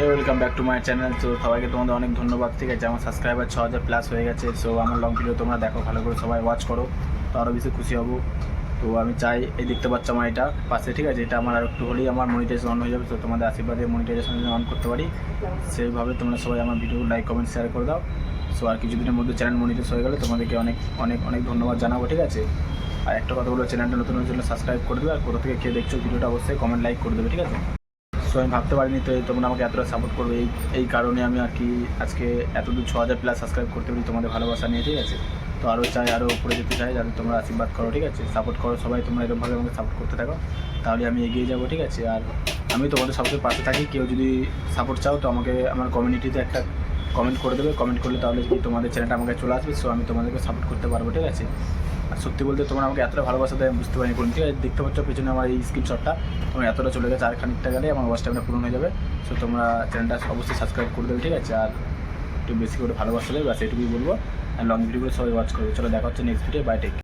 Hey welcome back to my channel. তো সবাইকে তোমাদের অনেক ধন্যবাদ। ঠিক আছে, আমার সাবস্ক্রাইবার 6000+ হয়ে গেছে। সো আমার লং ভিডিও তোমরা দেখো, ভালো করে সবাই ওয়াচ করো, তো আরও বেশি খুশি হব। তো আমি চাই, এই দেখতে পাচ্ছ আমার এটা পাশে, ঠিক আছে, এটা আমার আর একটু হলেই আমার মনিটাইজেশন অন হয়ে যাবে। তো তোমাদের আশীর্বাদে মনিটাইজেশন অন করতে পারি, সেইভাবে তোমরা সবাই আমার ভিডিও লাইক কমেন্ট শেয়ার করে দাও। সো আর কিছুদিনের মধ্যে চ্যানেল মনিটাইজ হয়ে গেলে তোমাদেরকে অনেক অনেক অনেক ধন্যবাদ জানাবো। ঠিক আছে, আর একটা কথা বলো, চ্যানেলটা নতুন জন্য সাবস্ক্রাইব করে দেবে, আর কোথা থেকে কে দেখছো ভিডিওটা অবশ্যই কমেন্ট লাইক করে দেবে। ঠিক আছে, সো আমি ভাবতে পারিনি তো তোমরা আমাকে এতটা সাপোর্ট করবে, এই কারণে আমি আর কি আজকে এতদূর 6000+ সাবস্ক্রাইব করতে পারি তোমাদের ভালোবাসা নিয়ে। ঠিক আছে, তো আরও চাই, আরও উপরে যেতে চাই, যাতে তোমরা আশীর্বাদ করো। ঠিক আছে, সাপোর্ট করো সবাই, তোমরা এরকমভাবে আমাকে সাপোর্ট করতে থাকো, তাহলে আমি এগিয়ে যাবো। ঠিক আছে, আর আমি তোমাদের সবচেয়ে পাশে থাকি। কেউ যদি সাপোর্ট চাও তো আমাকে আমার কমিউনিটিতে একটা কমেন্ট করে দেবে, কমেন্ট করলে তাহলে কি তোমাদের চ্যানেলটা আমাকে চলে আসবে। সো আমি তোমাদেরকে সাপোর্ট করতে পারবো। ঠিক আছে, আর সত্যি বলতে তোমরা আমাকে এতটা ভালোবাসা দেয় আমি বুঝতে পারিনি কোন। ঠিক আছে, দেখতে পাচ্ছ পেছনে আমার এই স্ক্রিনশটটা, তোমার এতটা চলে গেছে, আর খানিকটা গেলে আমার ওয়াচ টাইমটা পূরণ হয়ে যাবে। সো তোমরা চ্যানেলটা অবশ্যই সাবস্ক্রাইব করে দেবে। ঠিক আছে, আর একটু বেশি করে ভালোবাসা দেবে, ব্যাস এটুকুই বলবো। আর লং ভিডিওগুলো সবাই ওয়াচ করবে। চলো দেখা হচ্ছে নেক্সট ভিডিও। By, take.